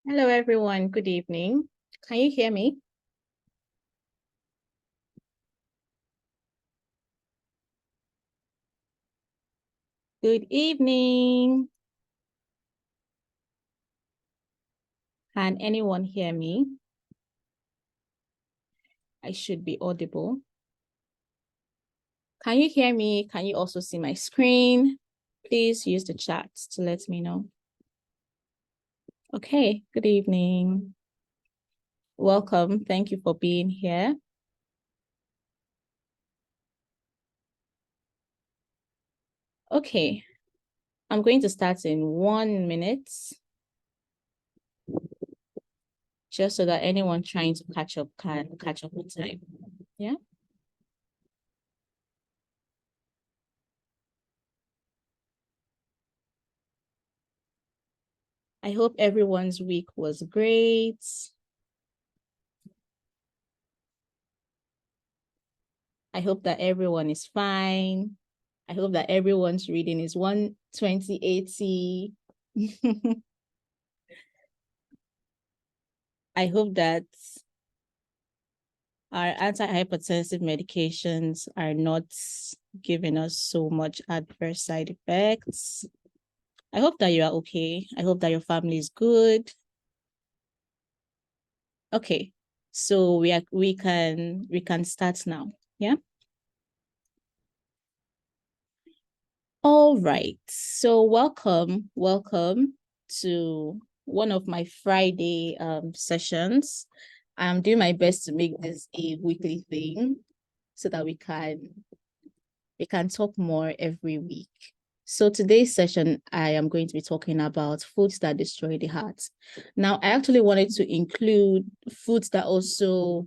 Hello, everyone. Good evening. Can you hear me? Good evening. Can anyone hear me? I should be audible. Can you hear me? Can you also see my screen? Please use the chat to let me know. Okay, good evening. Welcome. Thank you for being here. Okay, I'm going to start in 1 minute, just so that anyone trying to catch up can catch up with time. Yeah. I hope everyone's week was great. I hope that everyone is fine. I hope that everyone's reading is 120/80. I hope that our antihypertensive medications are not giving us so much adverse side effects. I hope that you are okay. I hope that your family is good. Okay, so we can start now. Yeah. All right. So welcome to one of my Friday sessions. I'm doing my best to make this a weekly thing so that we can talk more every week. So today's session, I am going to be talking about foods that destroy the heart. Now, I actually wanted to include foods that also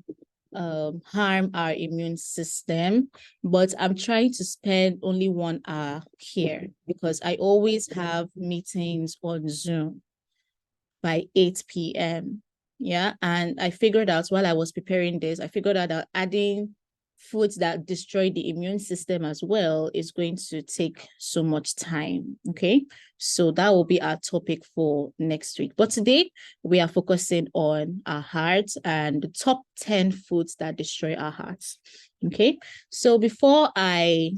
harm our immune system, but I'm trying to spend only 1 hour here because I always have meetings on Zoom by 8 p.m. Yeah, and I figured out while I was preparing this, I figured out that adding foods that destroy the immune system as well is going to take so much time. Okay, so that will be our topic for next week. But today we are focusing on our hearts and the top 10 foods that destroy our hearts. Okay, so before I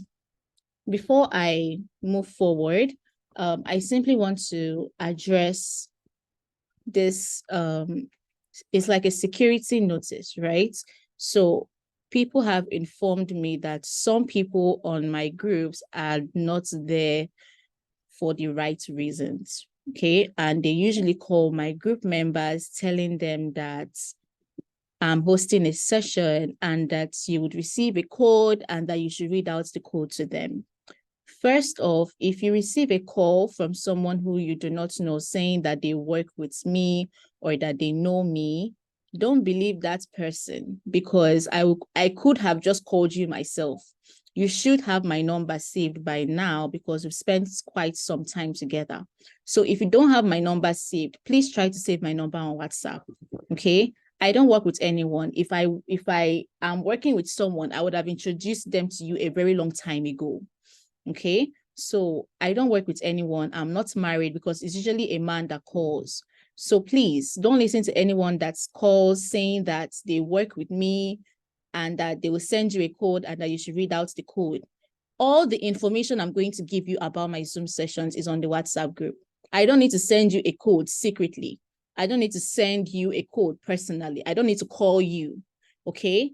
move forward, I simply want to address this. It's like a security notice, right? So people have informed me that some people on my groups are not there for the right reasons. Okay. And they usually call my group members telling them that I'm hosting a session and that you would receive a code and that you should read out the code to them. First off, if you receive a call from someone who you do not know saying that they work with me or that they know me, don't believe that person because I could have just called you myself. You should have my number saved by now because we've spent quite some time together. So if you don't have my number saved, please try to save my number on WhatsApp. Okay. I don't work with anyone. If I am working with someone, I would have introduced them to you a very long time ago. Okay. So I don't work with anyone. I'm not married because it's usually a man that calls. So please don't listen to anyone that calls saying that they work with me and that they will send you a code and that you should read out the code. All the information I'm going to give you about my Zoom sessions is on the WhatsApp group. I don't need to send you a code secretly. I don't need to send you a code personally. I don't need to call you. Okay.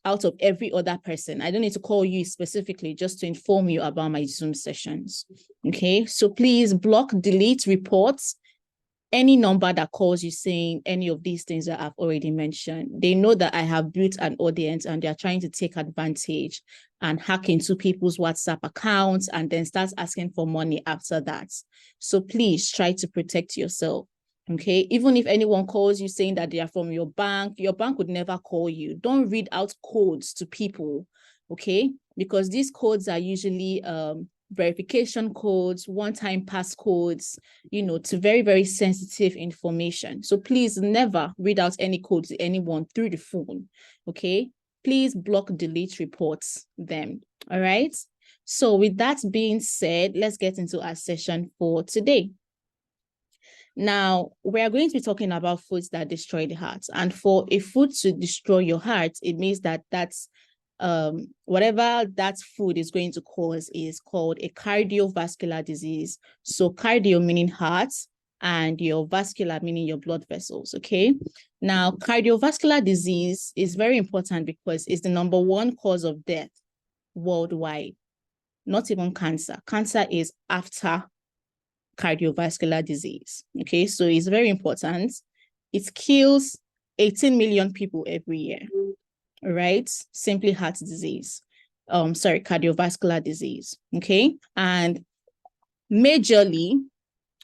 Out of every other person. I don't need to call you specifically just to inform you about my Zoom sessions. Okay. So please block, delete, reports any number that calls you saying any of these things that I've already mentioned. They know that I have built an audience and they're trying to take advantage and hack into people's WhatsApp accounts and then start asking for money after that. So please try to protect yourself. Okay, even if anyone calls you saying that they are from your bank would never call you. Don't read out codes to people, okay? Because these codes are usually verification codes, one-time passcodes, to very, very sensitive information. So please never read out any code to anyone through the phone, okay? Please block, delete, reports them, all right? So with that being said, let's get into our session for today. Now, we are going to be talking about foods that destroy the heart. And for a food to destroy your heart, it means that that's whatever that food is going to cause is called a cardiovascular disease. So cardio meaning heart, and your vascular meaning your blood vessels. Okay. Now, cardiovascular disease is very important because it's the number one cause of death worldwide. Not even cancer. Cancer is after cardiovascular disease. Okay, so it's very important. It kills 18 million people every year, right? Simply heart disease. Cardiovascular disease. Okay, and majorly,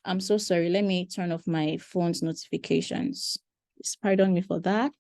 I'm so sorry, let me turn off my phone's notifications. Just pardon me for that.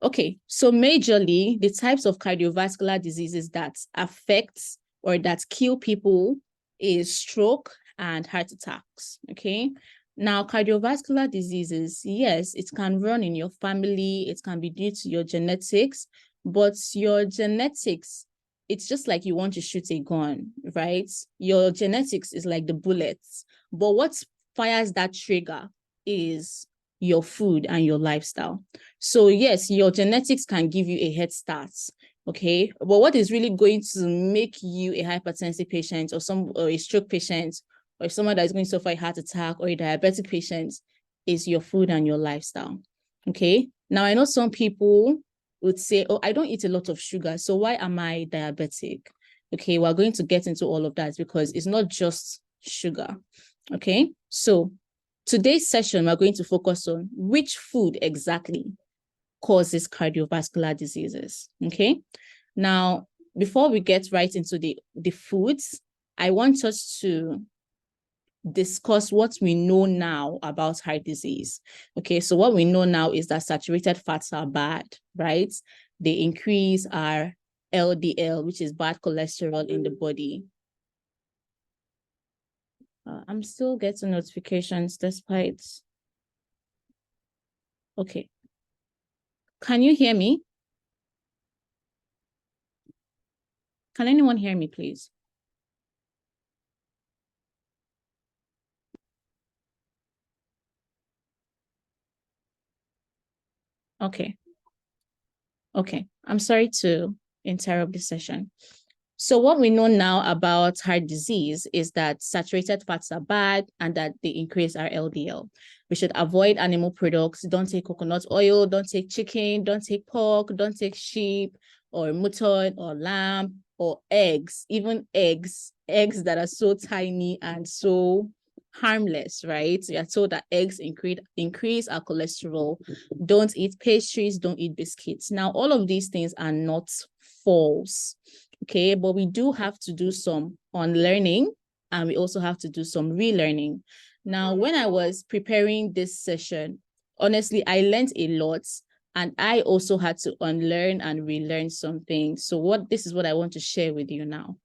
Okay, so majorly, the types of cardiovascular diseases that affect or that kill people is stroke and heart attacks. Okay, now cardiovascular diseases, yes, it can run in your family, it can be due to your genetics, but your genetics, it's just like you want to shoot a gun, right? Your genetics is like the bullets, but what fires that trigger is your food and your lifestyle. So yes, your genetics can give you a head start, okay? But what is really going to make you a hypertensive patient or a stroke patient or someone that is going to suffer a heart attack or a diabetic patient is your food and your lifestyle, okay? Now, I know some people would say, oh, I don't eat a lot of sugar, so why am I diabetic? Okay, we're going to get into all of that because it's not just sugar, okay? So today's session, we're going to focus on which food exactly causes cardiovascular diseases, okay? Now, before we get right into the foods, I want us to discuss what we know now about heart disease. Okay, so what we know now is that saturated fats are bad, right? They increase our LDL, which is bad cholesterol in the body. I'm still getting notifications despite. Okay. Can you hear me? Can anyone hear me, please? Okay. Okay. I'm sorry to interrupt the session. So what we know now about heart disease is that saturated fats are bad and that they increase our LDL. We should avoid animal products. Don't take coconut oil, don't take chicken, don't take pork, don't take sheep or mutton or lamb or eggs, even eggs that are so tiny and so harmless, right? We are told that eggs increase our cholesterol. Don't eat pastries, don't eat biscuits. Now, all of these things are not false. Okay, but we do have to do some unlearning and we also have to do some relearning. Now, when I was preparing this session, honestly, I learned a lot and I also had to unlearn and relearn some things. So this is what I want to share with you now.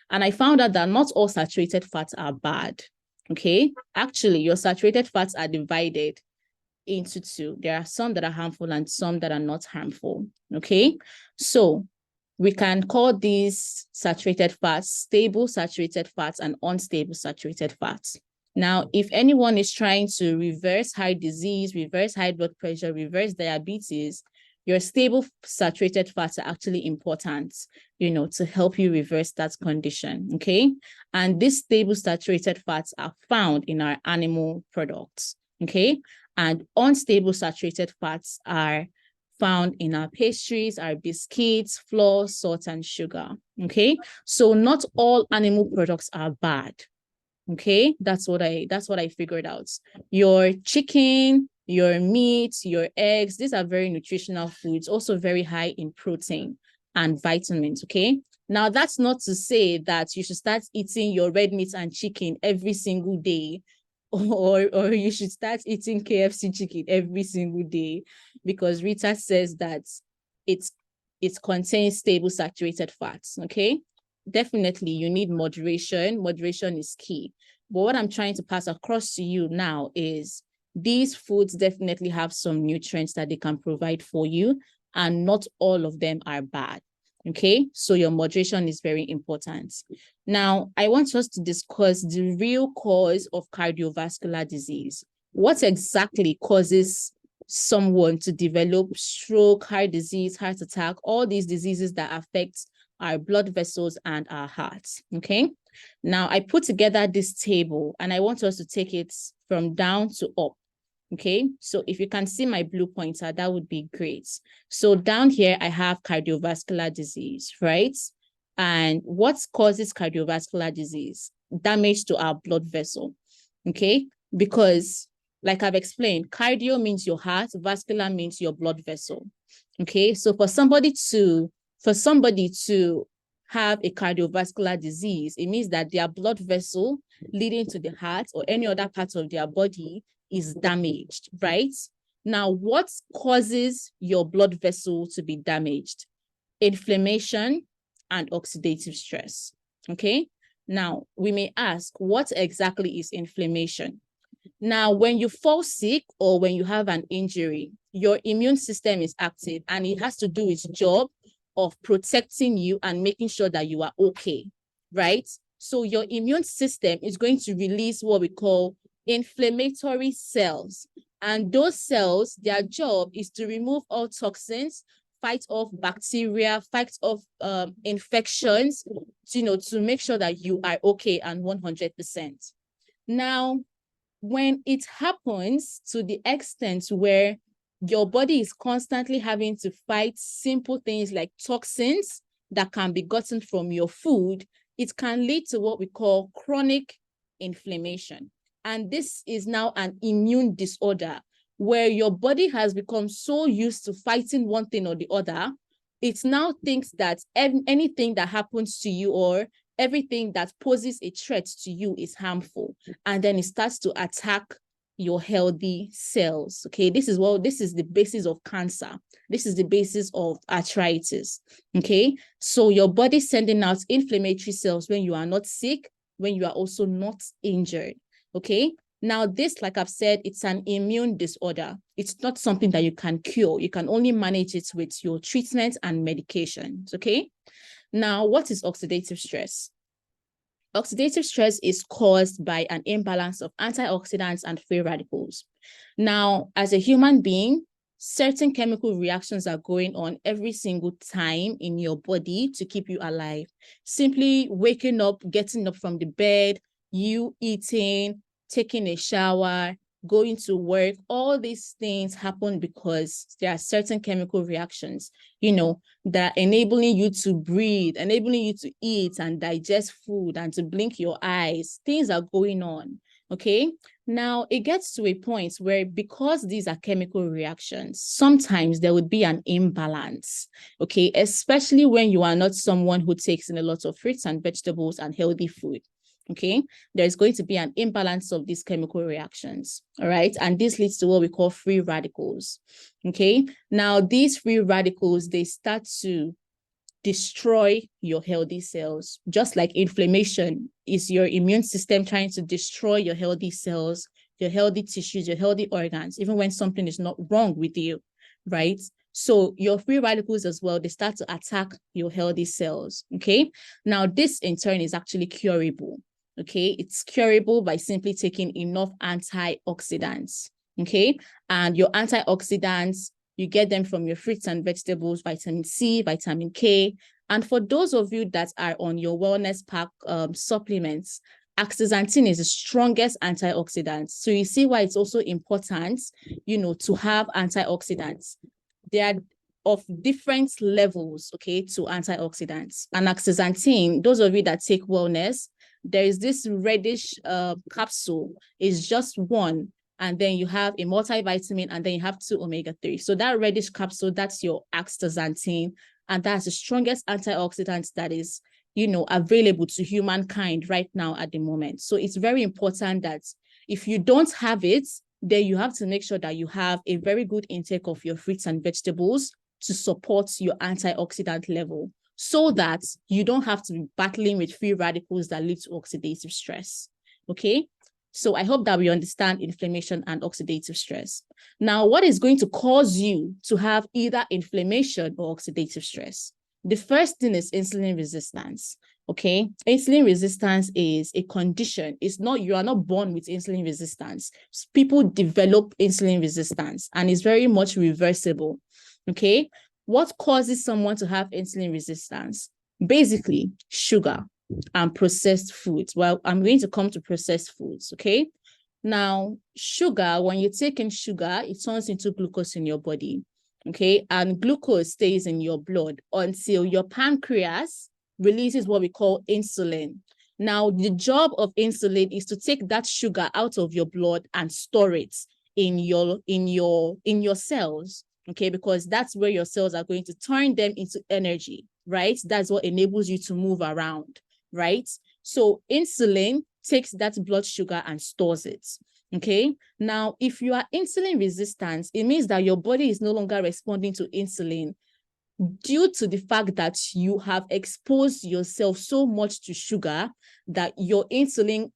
And I found out that not all saturated fats are bad. Okay, actually, your saturated fats are divided into two. There are some that are harmful and some that are not harmful. Okay, so we can call these saturated fats stable saturated fats and unstable saturated fats. Now, if anyone is trying to reverse heart disease, reverse high blood pressure, reverse diabetes, your stable saturated fats are actually important, to help you reverse that condition, okay? And these stable saturated fats are found in our animal products, okay? And unstable saturated fats are found in our pastries, our biscuits, flour, salt, and sugar, okay? So not all animal products are bad, okay? That's what I figured out. Your chicken, your meat, your eggs, these are very nutritional foods, also very high in protein and vitamins, okay? Now, that's not to say that you should start eating your red meat and chicken every single day, or you should start eating KFC chicken every single day, because Rita says that it contains stable saturated fats, okay? Definitely, you need moderation. Moderation is key. But what I'm trying to pass across to you now is these foods definitely have some nutrients that they can provide for you, and not all of them are bad. Okay, so your moderation is very important. Now, I want us to discuss the real cause of cardiovascular disease. What exactly causes someone to develop stroke, heart disease, heart attack, all these diseases that affect our blood vessels and our hearts? Okay, now I put together this table and I want us to take it from down to up. Okay, so if you can see my blue pointer, that would be great. So down here, I have cardiovascular disease, right? And what causes cardiovascular disease? Damage to our blood vessel, okay? Because like I've explained, cardio means your heart, vascular means your blood vessel, okay? So for somebody to have a cardiovascular disease, it means that their blood vessel leading to the heart or any other part of their body is damaged, right? Now, what causes your blood vessel to be damaged? Inflammation and oxidative stress, okay? Now, we may ask, what exactly is inflammation? Now, when you fall sick or when you have an injury, your immune system is active and it has to do its job of protecting you and making sure that you are okay, right? So your immune system is going to release what we call inflammatory cells. And those cells, their job is to remove all toxins, fight off bacteria, fight off infections, to make sure that you are okay and 100%. Now, when it happens to the extent where your body is constantly having to fight simple things like toxins that can be gotten from your food, it can lead to what we call chronic inflammation. And this is now an immune disorder where your body has become so used to fighting one thing or the other, it now thinks that anything that happens to you or everything that poses a threat to you is harmful. And then it starts to attack your healthy cells. Okay, this is the basis of cancer. This is the basis of arthritis. Okay, so your body sending out inflammatory cells when you are not sick, when you are also not injured. Okay, now this, like I've said, it's an immune disorder. It's not something that you can cure. You can only manage it with your treatment and medications. Okay, now what is oxidative stress? Oxidative stress is caused by an imbalance of antioxidants and free radicals. Now, as a human being, certain chemical reactions are going on every single time in your body to keep you alive. Simply waking up, getting up from the bed, you eating, taking a shower, going to work, all these things happen because there are certain chemical reactions, that are enabling you to breathe, enabling you to eat and digest food and to blink your eyes. Things are going on, okay? Now, it gets to a point where because these are chemical reactions, sometimes there would be an imbalance, okay? Especially when you are not someone who takes in a lot of fruits and vegetables and healthy food. Okay, there's going to be an imbalance of these chemical reactions. All right, and this leads to what we call free radicals. Okay, now these free radicals, they start to destroy your healthy cells. Just like inflammation is your immune system trying to destroy your healthy cells, your healthy tissues, your healthy organs, even when something is not wrong with you, right? So your free radicals as well, they start to attack your healthy cells. Okay, now this in turn is actually curable. Okay, it's curable by simply taking enough antioxidants. Okay, and your antioxidants, you get them from your fruits and vegetables, vitamin C, vitamin K. And for those of you that are on your wellness pack supplements, astaxanthin is the strongest antioxidant. So you see why it's also important, to have antioxidants. They are of different levels, okay, to antioxidants. And astaxanthin, those of you that take wellness, there is this reddish capsule, is just one, and then you have a multivitamin, and then you have 2 omega-3. So that reddish capsule, that's your astaxanthin, and that's the strongest antioxidant that is, available to humankind right now at the moment. So it's very important that if you don't have it, then you have to make sure that you have a very good intake of your fruits and vegetables to support your antioxidant level, so that you don't have to be battling with free radicals that lead to oxidative stress. Okay, so I hope that we understand inflammation and oxidative stress. Now, what is going to cause you to have either inflammation or oxidative stress? The first thing is insulin resistance. Okay, insulin resistance is a condition. It's not, you are not born with insulin resistance. People develop insulin resistance and it's very much reversible. Okay, what causes someone to have insulin resistance? Basically, sugar and processed foods. Well, I'm going to come to processed foods. Okay, now sugar, when you take in sugar, it turns into glucose in your body. Okay, and glucose stays in your blood until your pancreas releases what we call insulin. Now, the job of insulin is to take that sugar out of your blood and store it in your cells. Okay, because that's where your cells are going to turn them into energy, right? That's what enables you to move around, right? So insulin takes that blood sugar and stores it. Okay, now if you are insulin resistant, it means that your body is no longer responding to insulin due to the fact that you have exposed yourself so much to sugar that your insulin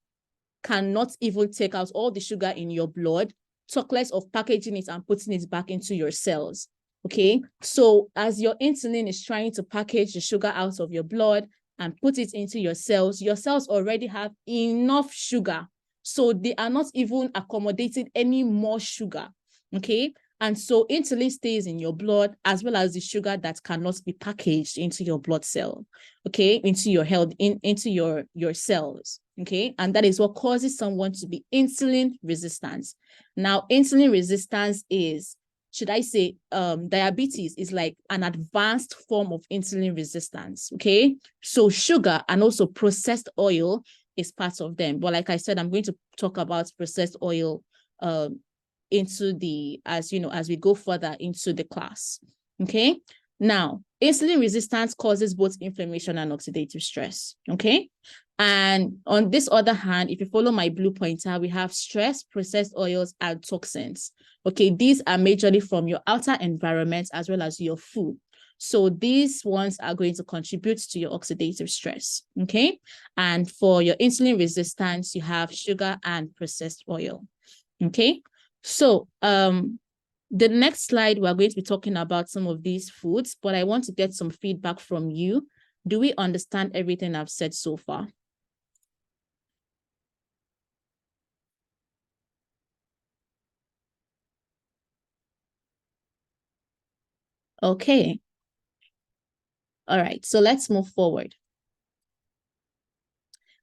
cannot even take out all the sugar in your blood, talk less of packaging it and putting it back into your cells. Okay, so as your insulin is trying to package the sugar out of your blood and put it into your cells already have enough sugar. So they are not even accommodating any more sugar. Okay, and so insulin stays in your blood as well as the sugar that cannot be packaged into your blood cell, okay, into your health, into your cells, okay? And that is what causes someone to be insulin resistant. Now, insulin resistance is, should I say, diabetes is like an advanced form of insulin resistance, okay? So sugar and also processed oil is part of them. But like I said, I'm going to talk about processed oil into the, as we go further into the class. Okay, now insulin resistance causes both inflammation and oxidative stress. Okay, and on this other hand, if you follow my blue pointer, we have stress, processed oils, and toxins. Okay, these are majorly from your outer environment as well as your food. So these ones are going to contribute to your oxidative stress. Okay, and for your insulin resistance, you have sugar and processed oil. Okay, so the next slide, we're going to be talking about some of these foods, but I want to get some feedback from you. Do we understand everything I've said so far? Okay. All right, so let's move forward.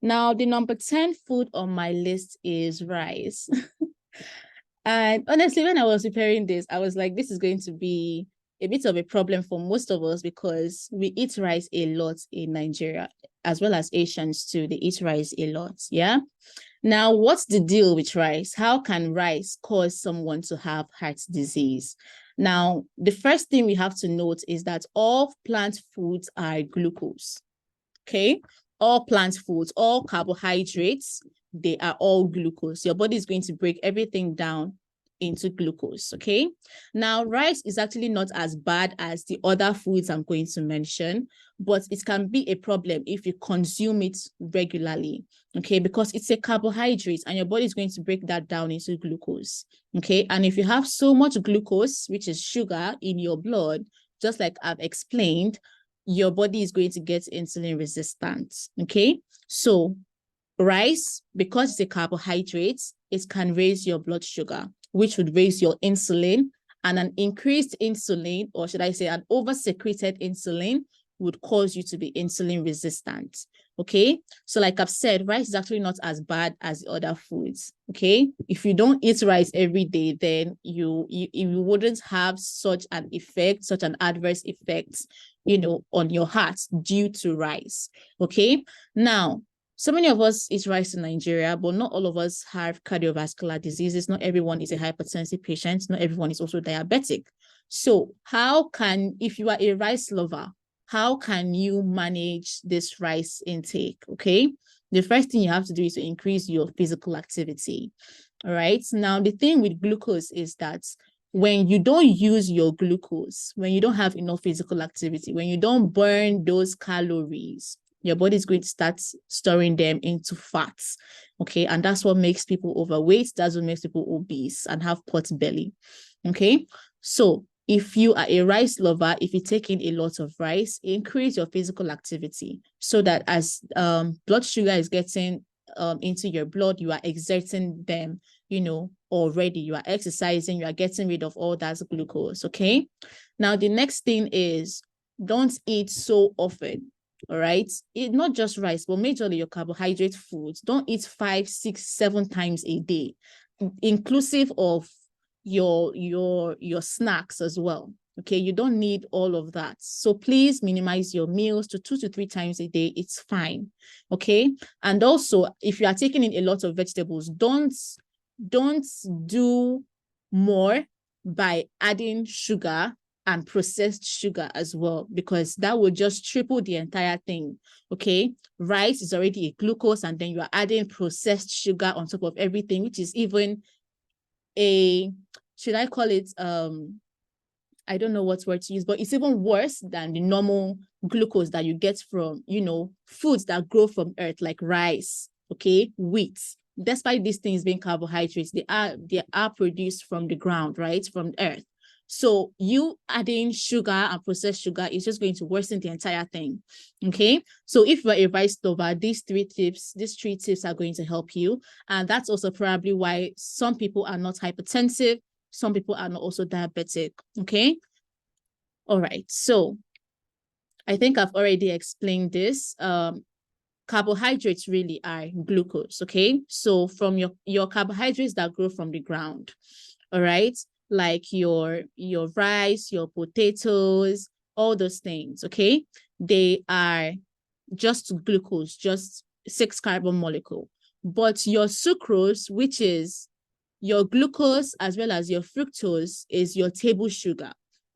Now, the number 10 food on my list is rice. And honestly, when I was preparing this, I was like, this is going to be a bit of a problem for most of us because we eat rice a lot in Nigeria, as well as Asians too. They eat rice a lot. Yeah. Now, what's the deal with rice? How can rice cause someone to have heart disease? Now, the first thing we have to note is that all plant foods are glucose. Okay. All plant foods, all carbohydrates, they are all glucose. Your body is going to break everything down into glucose, okay? Now, rice is actually not as bad as the other foods I'm going to mention, but it can be a problem if you consume it regularly, okay? Because it's a carbohydrate and your body is going to break that down into glucose, okay? And if you have so much glucose, which is sugar in your blood, just like I've explained, your body is going to get insulin resistant, okay? So rice, because it's a carbohydrate, it can raise your blood sugar, which would raise your insulin, and an increased insulin, or should I say an over-secreted insulin, would cause you to be insulin resistant, okay? So like I've said, rice is actually not as bad as the other foods, okay? If you don't eat rice every day, then you wouldn't have such an effect, such an adverse effect, on your heart due to rice, okay? Now, so many of us eat rice in Nigeria, but not all of us have cardiovascular diseases. Not everyone is a hypertensive patient. Not everyone is also diabetic. So how can, if you are a rice lover, how can you manage this rice intake? Okay. The first thing you have to do is to increase your physical activity. All right. Now, the thing with glucose is that when you don't use your glucose, when you don't have enough physical activity, when you don't burn those calories, your body is going to start storing them into fats, okay? And that's what makes people overweight. That's what makes people obese and have pot belly, okay? So if you are a rice lover, if you take in a lot of rice, increase your physical activity so that as blood sugar is getting into your blood, you are exerting them, already. You are exercising, you are getting rid of all that glucose, okay? Now, the next thing is don't eat so often, all right? Eat not just rice, but majorly your carbohydrate foods. Don't eat 5, 6, 7 times a day, inclusive of your snacks as well. Okay, you don't need all of that. So please minimize your meals to 2 to 3 times a day. It's fine. Okay. And also, if you are taking in a lot of vegetables, don't do more by adding sugar and processed sugar as well, because that will just triple the entire thing. Okay. Rice is already a glucose, and then you are adding processed sugar on top of everything, which is even should I call it, I don't know what word to use, but it's even worse than the normal glucose that you get from, foods that grow from earth, like rice, okay, wheat. Despite these things being carbohydrates, they are produced from the ground, right, from earth. So you adding sugar and processed sugar is just going to worsen the entire thing, okay? So if you're a rice lover, these three tips are going to help you. And that's also probably why some people are not hypertensive, some people are not also diabetic, okay? All right, so I think I've already explained this. Carbohydrates really are glucose, okay? So from your carbohydrates that grow from the ground, all right? Like your rice, your potatoes, all those things, okay? They are just glucose, just 6 carbon molecule. But your sucrose, which is your glucose as well as your fructose, is your table sugar,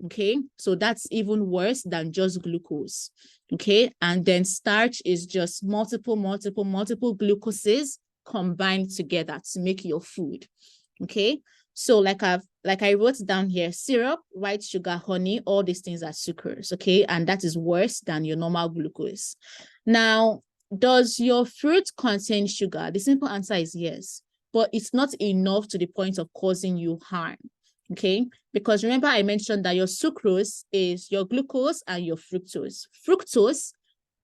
okay? So that's even worse than just glucose, okay? And then starch is just multiple glucoses combined together to make your food, okay? So like I wrote down here, syrup, white sugar, honey, all these things are sucrose, okay? And that is worse than your normal glucose. Now, does your fruit contain sugar? The simple answer is yes, but it's not enough to the point of causing you harm, okay? Because remember I mentioned that your sucrose is your glucose and your fructose. Fructose,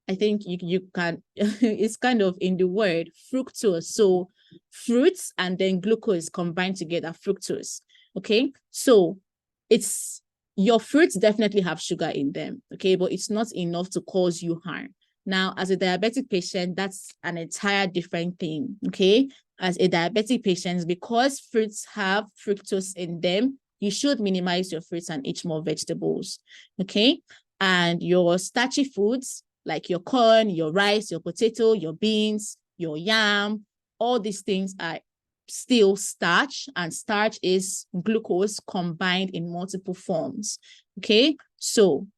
I think you can, it's kind of in the word fructose. So fruits and then glucose combined together, fructose, okay? So it's, your fruits definitely have sugar in them, okay? But it's not enough to cause you harm. Now, as a diabetic patient, that's an entire different thing, okay? As a diabetic patient, because fruits have fructose in them, you should minimize your fruits and eat more vegetables, okay? And your starchy foods, like your corn, your rice, your potato, your beans, your yam, all these things are still starch, and starch is glucose combined in multiple forms, okay? So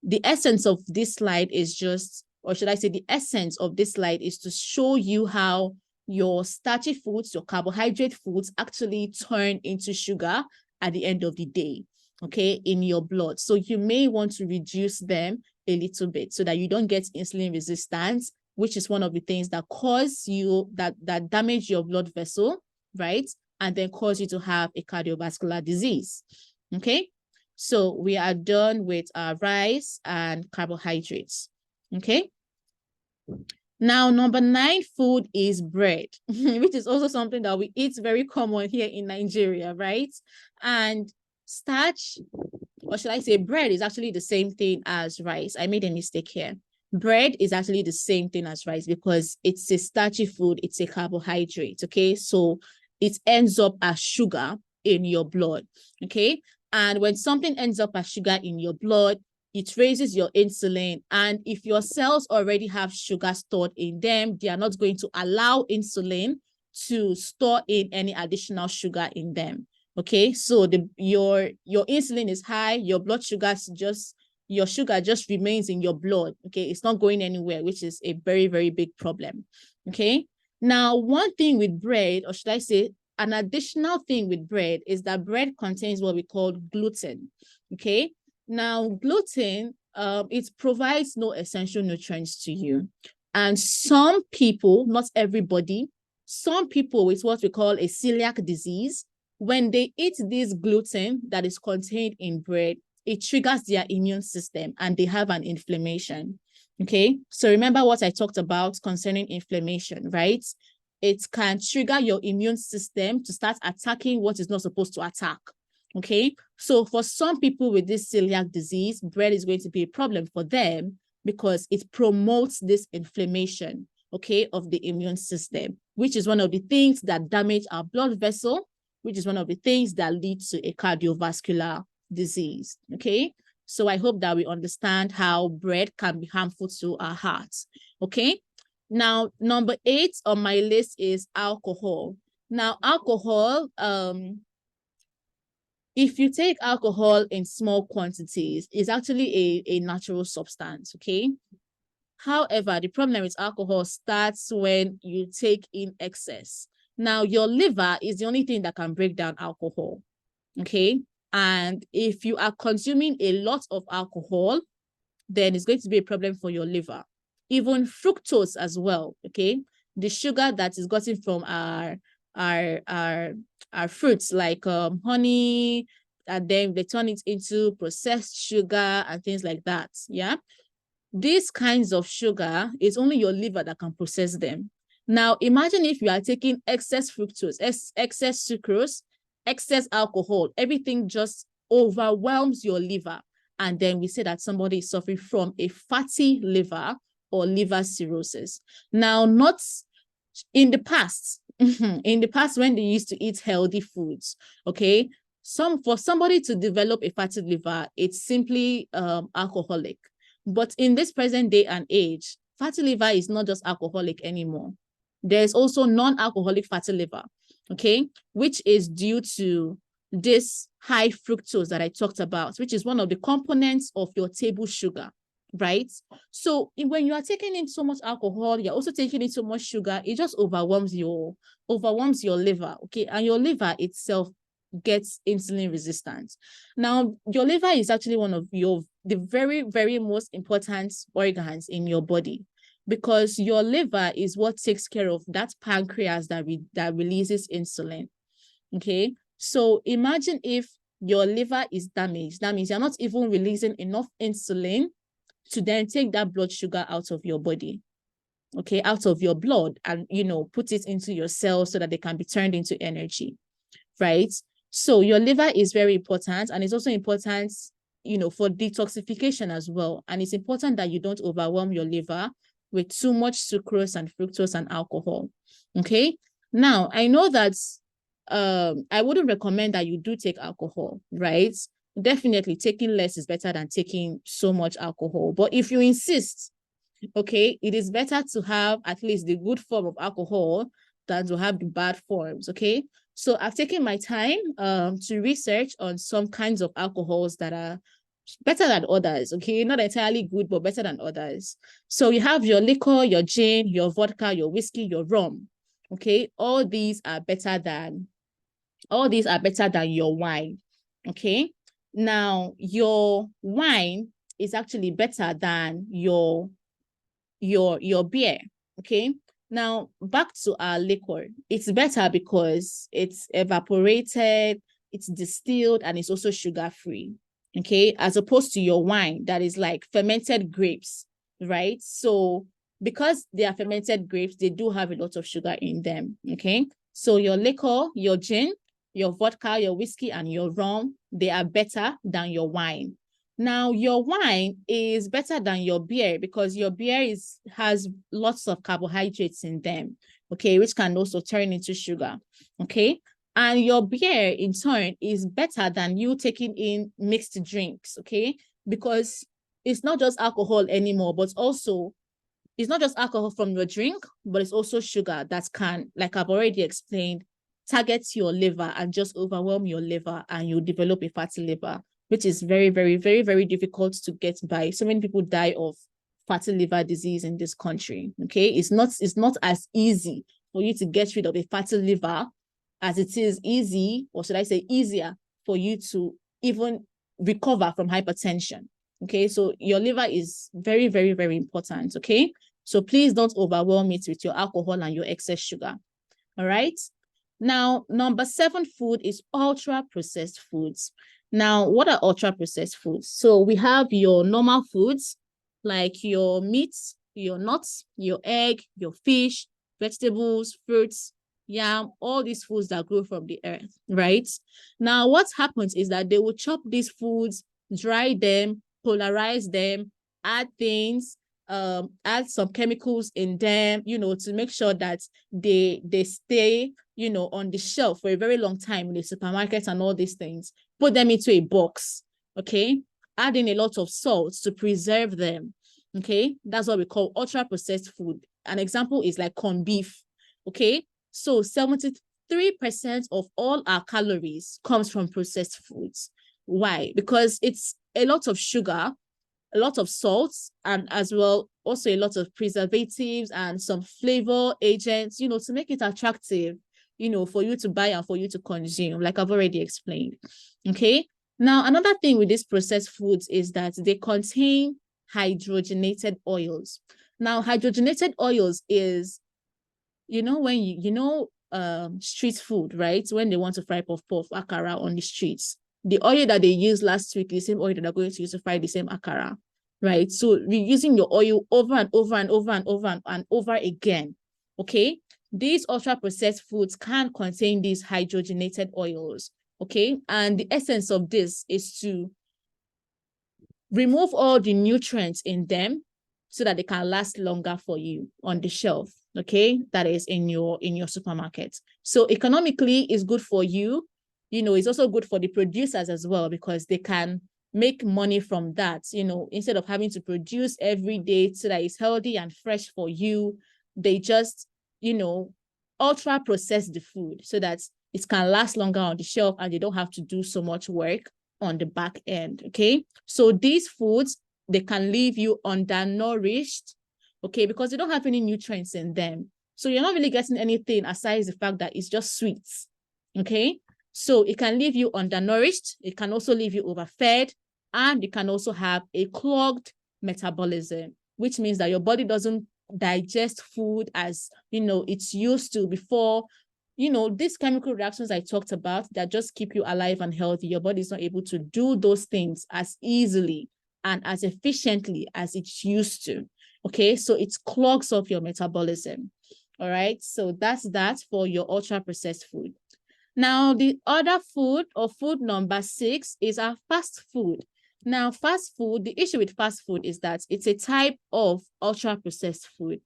the essence of this slide is just, or should I say the essence of this slide is to show you how your starchy foods, your carbohydrate foods actually turn into sugar at the end of the day, okay, in your blood. So you may want to reduce them a little bit so that you don't get insulin resistance, which is one of the things that cause you, that damage your blood vessel, right? And then cause you to have a cardiovascular disease, okay? So we are done with our rice and carbohydrates, okay? Now, number 9 food is bread, which is also something that we eat very common here in Nigeria, right? And starch, or should I say bread, is actually the same thing as rice. I made a mistake here. Bread is actually the same thing as rice because it's a starchy food, it's a carbohydrate, okay? So it ends up as sugar in your blood, okay? And when something ends up as sugar in your blood, it raises your insulin. And if your cells already have sugar stored in them, they are not going to allow insulin to store in any additional sugar in them. Okay, so your insulin is high, your blood sugar your sugar just remains in your blood. Okay, it's not going anywhere, which is a very, very big problem. Okay, now one thing with bread, or should I say an additional thing with bread, is that bread contains what we call gluten. Okay, now gluten, it provides no essential nutrients to you. And some people, not everybody, some people with what we call a celiac disease when they eat this gluten that is contained in bread, it triggers their immune system and they have an inflammation. Okay, so remember what I talked about concerning inflammation, right? It can trigger your immune system to start attacking what is not supposed to attack. Okay, so for some people with this celiac disease, bread is going to be a problem for them because it promotes this inflammation, okay, of the immune system, which is one of the things that damage our blood vessel, which is one of the things that lead to a cardiovascular disease. Okay, so I hope that we understand how bread can be harmful to our hearts. Okay, now number 8 on my list is alcohol. Now alcohol, if you take alcohol in small quantities, it's actually a natural substance. Okay, however, the problem with alcohol starts when you take in excess. Now, your liver is the only thing that can break down alcohol, okay? And if you are consuming a lot of alcohol, then it's going to be a problem for your liver. Even fructose as well, okay? The sugar that is gotten from our fruits like honey, and then they turn it into processed sugar and things like that, yeah? These kinds of sugar, it's only your liver that can process them. Now, imagine if you are taking excess fructose, excess sucrose, excess alcohol, everything just overwhelms your liver. And then we say that somebody is suffering from a fatty liver or liver cirrhosis. Now, not in the past, in the past when they used to eat healthy foods, okay, for somebody to develop a fatty liver, it's simply alcoholic. But in this present day and age, fatty liver is not just alcoholic anymore. There's also non-alcoholic fatty liver, okay, which is due to this high fructose that I talked about, which is one of the components of your table sugar, right? So when you are taking in so much alcohol, you're also taking in so much sugar, it just overwhelms your liver, okay? And your liver itself gets insulin resistant. Now, your liver is actually one of the very, very most important organs in your body, because your liver is what takes care of that pancreas that releases insulin. Okay, so imagine if your liver is damaged. That means you're not even releasing enough insulin to then take that blood sugar out of your body, okay, out of your blood, and put it into your cells so that they can be turned into energy, right? So your liver is very important, and it's also important for detoxification as well. And it's important that you don't overwhelm your liver with too much sucrose and fructose and alcohol. Okay, now I know that I wouldn't recommend that you do take alcohol, right? Definitely taking less is better than taking so much alcohol. But if you insist, okay, it is better to have at least the good form of alcohol than to have the bad forms. Okay, so I've taken my time to research on some kinds of alcohols that are better than others. Okay, not entirely good, but better than others. So you have your liquor, your gin, your vodka, your whiskey, your rum. Okay, all these are better than your wine. Okay, now your wine is actually better than your beer. Okay, now back to our liquor. It's better because it's evaporated, it's distilled, and it's also sugar-free. Okay, as opposed to your wine that is like fermented grapes, right? So because they are fermented grapes, they do have a lot of sugar in them. Okay, so your liquor, your gin, your vodka, your whiskey, and your rum, they are better than your wine. Now, your wine is better than your beer because your beer has lots of carbohydrates in them, okay, which can also turn into sugar, okay? And your beer, in turn, is better than you taking in mixed drinks, okay? Because it's not just alcohol anymore, but also, it's not just alcohol from your drink, but it's also sugar that can, like I've already explained, target your liver and just overwhelm your liver, and you develop a fatty liver, which is very, very, very, very difficult to get by. So many people die of fatty liver disease in this country. Okay, it's not as easy for you to get rid of a fatty liver as it is easy, or should I say easier, for you to even recover from hypertension. Okay, so your liver is very, very, very important. Okay, so please don't overwhelm it with your alcohol and your excess sugar. All right. Now, number 7 food is ultra processed foods. Now, what are ultra processed foods? So we have your normal foods like your meats, your nuts, your egg, your fish, vegetables, fruits, yam, all these foods that grow from the earth, right? Now, what happens is that they will chop these foods, dry them, polarize them, add things, add some chemicals in them, to make sure that they stay, on the shelf for a very long time in the supermarket and all these things. Put them into a box, okay? Add in a lot of salt to preserve them, okay? That's what we call ultra processed food. An example is like corned beef, okay? So 73% of all our calories comes from processed foods. Why? Because it's a lot of sugar, a lot of salt, and as well also a lot of preservatives and some flavor agents, to make it attractive, for you to buy and for you to consume, like I've already explained. Okay. Now, another thing with these processed foods is that they contain hydrogenated oils. Now, hydrogenated oils is, when street food, right? When they want to fry puff puff, akara on the streets, the oil that they used last week, the same oil that they're going to use to fry the same akara, right? So reusing your oil over and over and over and over and over again, okay? These ultra processed foods can contain these hydrogenated oils, okay? And the essence of this is to remove all the nutrients in them so that they can last longer for you on the shelf, okay? That is in your supermarket. So economically, it's good for you. It's also good for the producers as well, because they can make money from that, instead of having to produce every day so that it's healthy and fresh for you. They just, ultra process the food so that it can last longer on the shelf and they don't have to do so much work on the back end, okay? So these foods, they can leave you undernourished, okay, because they don't have any nutrients in them. So you're not really getting anything aside the fact that it's just sweets, okay? So it can leave you undernourished, it can also leave you overfed, and it can also have a clogged metabolism, which means that your body doesn't digest food as, it's used to before. These chemical reactions I talked about that just keep you alive and healthy, your body is not able to do those things as easily and as efficiently as it's used to. Okay, so it clogs up your metabolism. All right, so that's that for your ultra processed food. Now, the other food, or food number 6, is our fast food. Now, fast food, the issue with fast food is that it's a type of ultra processed food.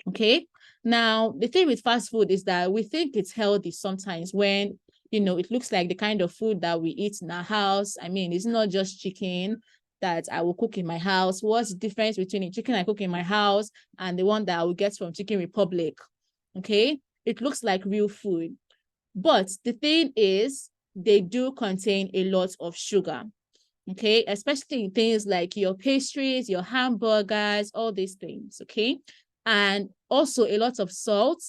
Okay. Now, the thing with fast food is that we think it's healthy sometimes when, it looks like the kind of food that we eat in our house. I mean, it's not just chicken that I will cook in my house. What's the difference between the chicken I cook in my house and the one that I will get from Chicken Republic? Okay. It looks like real food. But the thing is, they do contain a lot of sugar. Okay, especially things like your pastries, your hamburgers, all these things. Okay, and also a lot of salt.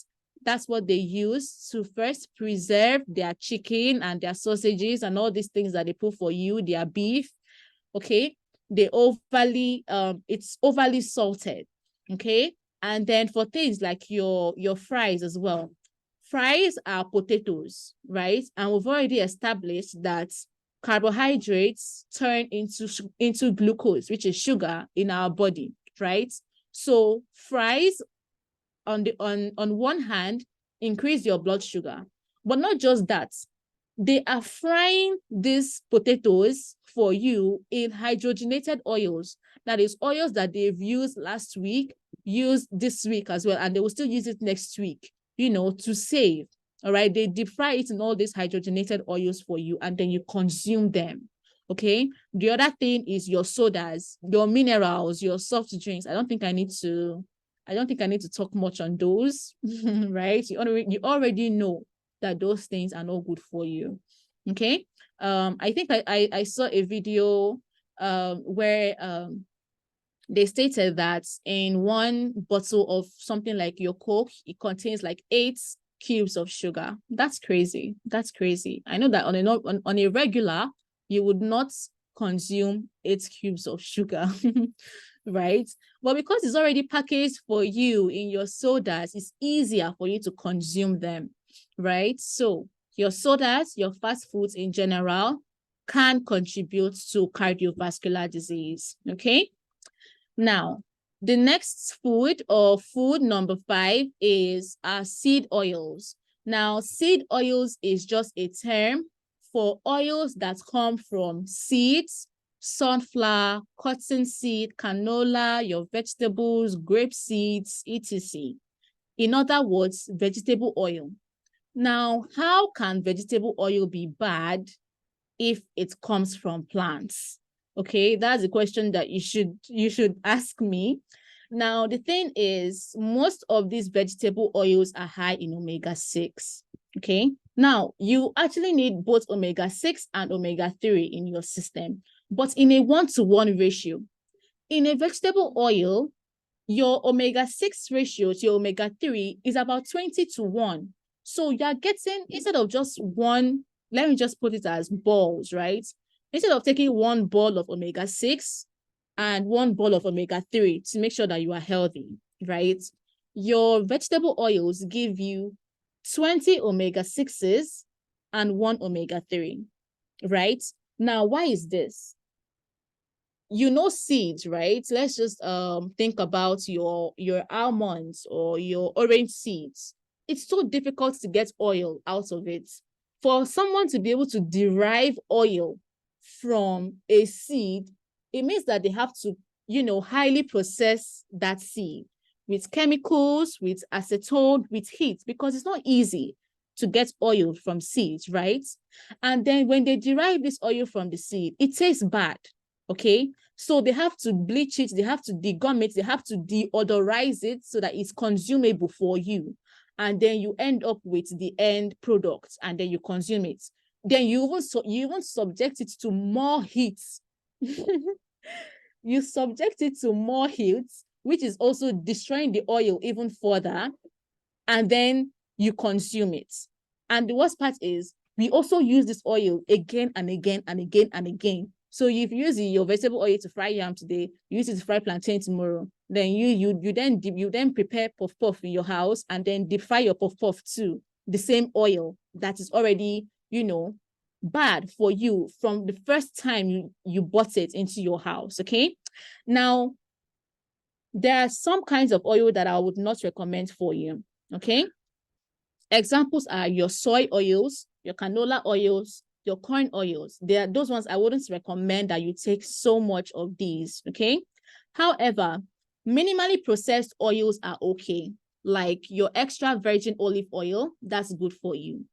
That's what they use to first preserve their chicken and their sausages and all these things that they put for you, their beef. Okay, it's overly salted. Okay, and then for things like your fries as well. Fries are potatoes, right? And we've already established that carbohydrates turn into glucose, which is sugar in our body, right? So fries on one hand increase your blood sugar, but not just that. They are frying these potatoes for you in hydrogenated oils. That is oils that they've used last week, used this week as well, and they will still use it next week, to save. All right, they deep fry it in all these hydrogenated oils for you, and then you consume them. Okay. The other thing is your sodas, your minerals, your soft drinks. I don't think I need to talk much on those, right? You already know that those things are not good for you. Okay. I think I saw a video where they stated that in one bottle of something like your Coke, it contains like 8 cubes of sugar. That's crazy. That's crazy. I know that on a regular, you would not consume 8 cubes of sugar, right? But because it's already packaged for you in your sodas, it's easier for you to consume them. right? So your sodas, your fast foods in general can contribute to cardiovascular disease, okay? Now, the next food or food number 5 is seed oils. Now, seed oils is just a term for oils that come from seeds, sunflower, cottonseed, canola, your vegetables, grape seeds, etc. In other words, vegetable oil. Now, how can vegetable oil be bad if it comes from plants? Okay, that's a question that you should ask me. Now, the thing is, most of these vegetable oils are high in omega-6. Okay, now you actually need both omega-6 and omega-3 in your system, but in a 1-to-1 ratio. In a vegetable oil, your omega-6 ratio to your omega-3 is about 20-to-1. So you're getting, instead of just one, let me just put it as balls, right? Instead of taking one ball of omega-6 and one ball of omega-3 to make sure that you are healthy, right? Your vegetable oils give you 20 omega-6s and 1 omega-3, right? Now, why is this? Seeds, right? Let's just think about your almonds or your orange seeds. It's so difficult to get oil out of it. For someone to be able to derive oil from a seed, it means that they have to, highly process that seed with chemicals, with acetone, with heat, because it's not easy to get oil from seeds, right? And then when they derive this oil from the seed, it tastes bad, okay? So they have to bleach it, they have to degum it, they have to deodorize it so that it's consumable for you. And then you end up with the end product and then you consume it. Then you even subject it to more heat. You subject it to more heat, which is also destroying the oil even further. And then you consume it. And the worst part is we also use this oil again and again and again and again. So if you use your vegetable oil to fry yam today, you use it to fry plantain tomorrow, then you then prepare puff puff in your house and then deep fry your puff puff too. The same oil that is already, bad for you from the first time you bought it into your house. Okay. Now, there are some kinds of oil that I would not recommend for you. Okay. Examples are your soy oils, your canola oils, your corn oils. There are those ones I wouldn't recommend that you take so much of these, okay? However, minimally processed oils are okay, like your extra virgin olive oil, that's good for you.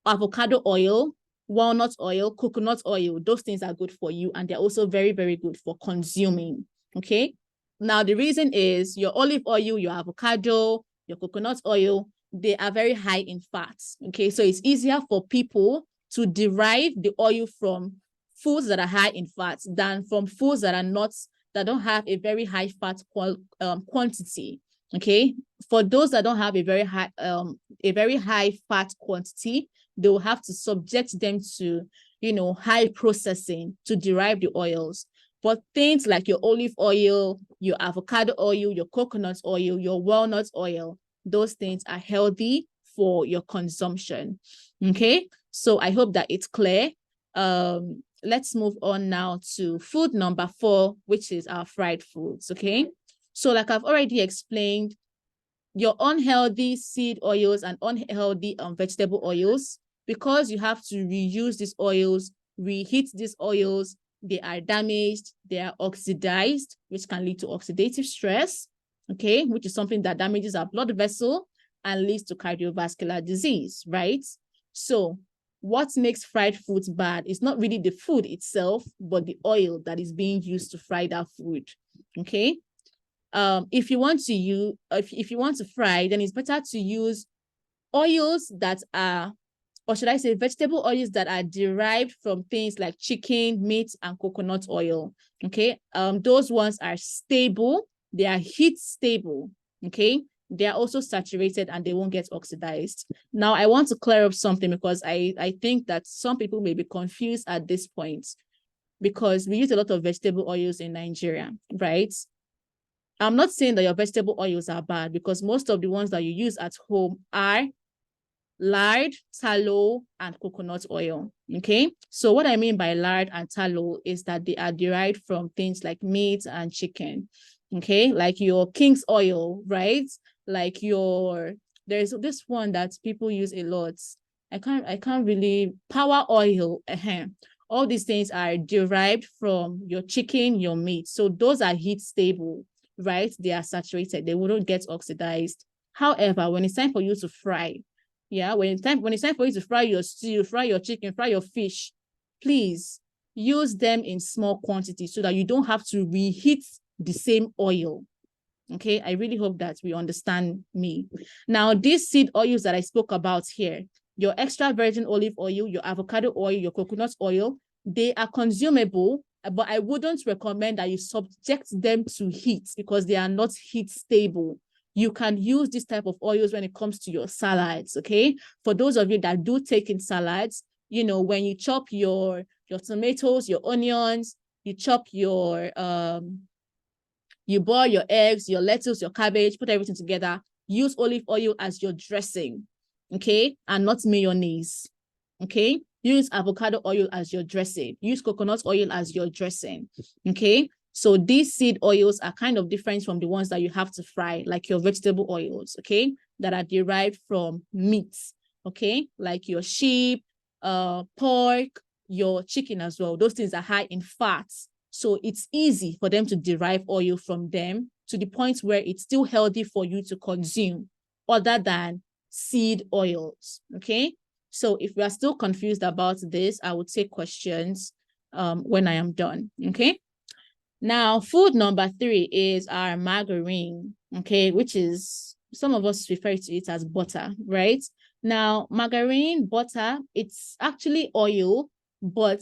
Avocado oil, walnut oil, coconut oil, those things are good for you, and they're also very, very good for consuming, okay? Now, the reason is your olive oil, your avocado, your coconut oil, they are very high in fats, okay? So it's easier for people to derive the oil from foods that are high in fats than from foods that don't have a very high fat quantity, okay? For those that don't have a very high fat quantity, they will have to subject them to, high processing to derive the oils. But things like your olive oil, your avocado oil, your coconut oil, your walnut oil, those things are healthy for your consumption. Okay, so I hope that it's clear. Let's move on now to food number 4, which is our fried foods. Okay, so like I've already explained, your unhealthy seed oils and unhealthy vegetable oils, because you have to reuse these oils, reheat these oils, they are damaged, they are oxidized, which can lead to oxidative stress, okay, which is something that damages our blood vessel and leads to cardiovascular disease, right? So what makes fried foods bad is not really the food itself, but the oil that is being used to fry that food, okay? If you want to fry, then it's better to use oils that are, or should I say vegetable oils that are derived from things like chicken, meat, and coconut oil. Okay. Those ones are stable, they are heat stable. Okay. They are also saturated and they won't get oxidized. Now, I want to clear up something because I think that some people may be confused at this point, because we use a lot of vegetable oils in Nigeria, right? I'm not saying that your vegetable oils are bad, because most of the ones that you use at home are lard, tallow, and coconut oil. Okay, so what I mean by lard and tallow is that they are derived from things like meat and chicken. Okay, like your King's oil, right? Like there's this one that people use a lot. I can't really power oil. All these things are derived from your chicken, your meat. So those are heat stable, right? They are saturated. They wouldn't get oxidized. However, when it's time for you to fry, yeah, when it's time for you to fry your stew, fry your chicken, fry your fish, please use them in small quantities so that you don't have to reheat the same oil. Okay, I really hope that we understand me. Now, these seed oils that I spoke about here, your extra virgin olive oil, your avocado oil, your coconut oil, they are consumable, but I wouldn't recommend that you subject them to heat because they are not heat stable. You can use this type of oils when it comes to your salads, okay? For those of you that do take in salads, you know, when you chop your tomatoes, your onions, you chop you boil your eggs, your lettuce, your cabbage, put everything together. Use olive oil as your dressing, okay? And not mayonnaise, okay? Use avocado oil as your dressing. Use coconut oil as your dressing, okay? So these seed oils are kind of different from the ones that you have to fry, like your vegetable oils, okay? That are derived from meats, okay? Like your sheep, pork, your chicken as well. Those things are high in fats. So it's easy for them to derive oil from them to the point where it's still healthy for you to consume other than seed oils, okay? So if we are still confused about this, I would take questions when I am done, okay? Now, food number 3 is our margarine, okay, which is, some of us refer to it as butter, right? Now, margarine, butter, it's actually oil, but